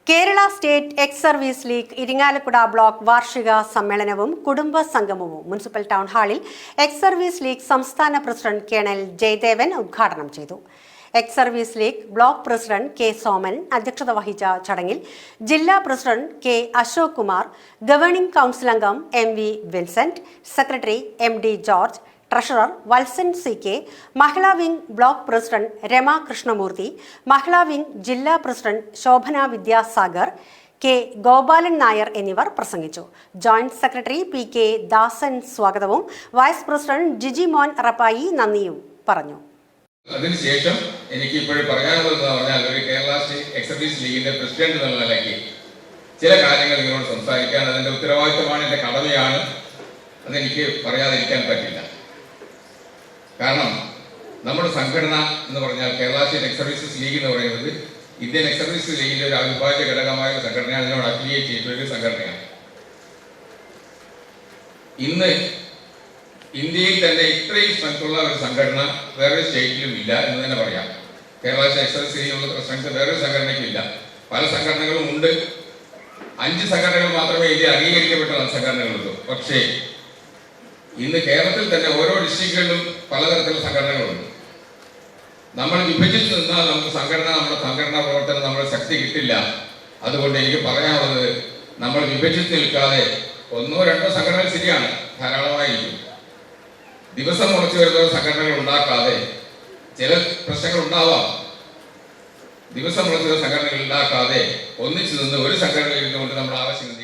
Kerala state ex service league Irinjalakuda block വാർഷിക സമ്മേളനവും കുടുംബ സംഗമവും മുനിസിപ്പൽ ടൗൺ ഹാളിൽ എക്സ് സർവീസ് ലീഗ് സംസ്ഥാന പ്രസിഡന്റ് കേണൽ ജയദേവൻ ഉദ്ഘാടനം ചെയ്തു. Ex service league block president K Soman അധ്യക്ഷത വഹിച്ച ചടങ്ങിൽ ജില്ലാ president K Ashok Kumar, governing council അംഗം M V Vincent, secretary M D George, treasurer Valsan C K, Mahila wing block president Rama Krishnamurthy, Mahila wing ജില്ലാ പ്രസിഡന്റ് ശോഭന വിദ്യാസാഗർ, കെ ഗോപാലൻ നായർ എന്നിവർ പ്രസംഗിച്ചു. ജോയിന്റ് സെക്രട്ടറി പി കെ ദാസൻ സ്വാഗതവും വൈസ് പ്രസിഡന്റ് ജിജി മോൻ റപ്പായി നന്ദിയും പറഞ്ഞു. അതിനുശേഷം എനിക്ക് ഇപ്പോഴും പറയാനുള്ളതെന്ന് പറഞ്ഞാൽ ഒരു കേരള സ്റ്റേറ്റ് എക്സ് സർവീസ് ലീഗിന്റെ പ്രസിഡന്റ് എന്നുള്ള നിലയ്ക്ക് ചില കാര്യങ്ങൾ നിങ്ങളോട് സംസാരിക്കാൻ അതിന്റെ ഉത്തരവാദിത്തമാണ്, എൻ്റെ കടമയാണ്. അതെനിക്ക് പറയാതിരിക്കാൻ പറ്റില്ല. കാരണം നമ്മുടെ സംഘടന എന്ന് പറഞ്ഞാൽ Kerala state X services league എന്ന് പറയുന്നത് ഇന്ത്യൻ എക്സ് സർവീസ് ലീഗിന്റെ ഒരു അവിഭാജ്യ ഘടകമായ ഒരു സംഘടനയാണ്. ഇതിനോട് അഫിലിയേറ്റ് ചെയ്തിട്ടുള്ള ഒരു സംഘടനയാണ്. ഇന്ന് ഇന്ത്യയിൽ തന്നെ ഇത്രയും സ്ട്രെങ്ത്തുള്ള ഒരു സംഘടന വേറൊരു സ്റ്റേറ്റിലും ഇല്ല എന്ന് തന്നെ പറയാം. കേരള സ്റ്റേറ്റ് എക്സ് സർവീസ് ലീഗിനുള്ള സ്ട്രെങ്ത് വേറൊരു സംഘടനയ്ക്കും ഇല്ല. പല സംഘടനകളും ഉണ്ട്. 5 സംഘടനകൾ മാത്രമേ ഇന്ത്യ അംഗീകരിക്കപ്പെട്ട സംഘടനകളുള്ളൂ. പക്ഷേ ഇന്ന് കേരളത്തിൽ തന്നെ ഓരോ ഡിസ്ട്രിക്റ്റുകളിലും പലതരത്തിലുള്ള സംഘടനകളുണ്ട്. നമ്മൾ വിഭജിച്ച് നിന്നാൽ നമ്മുടെ സംഘടനാ പ്രവർത്തനം നമ്മുടെ ശക്തി കിട്ടില്ല. അതുകൊണ്ട് എനിക്ക് പറയാനുള്ളത്, നമ്മൾ വിഭജിച്ച് നിൽക്കാതെ 1-2 സംഘടനകൾ ശരിയാണ്, ധാരാളമായിരിക്കും. ദിവസം മുളച്ചു വരുന്ന സംഘടനകൾ ഉണ്ടാക്കാതെ, ചില പ്രശ്നങ്ങൾ ഉണ്ടാവാം, ദിവസം മുളച്ചു വരുന്ന സംഘടനകൾ ഉണ്ടാക്കാതെ ഒന്നിച്ചു നിന്ന് ഒരു സംഘടനയിൽ ഇരുന്നുകൊണ്ട് നമ്മുടെ ആവശ്യങ്ങൾ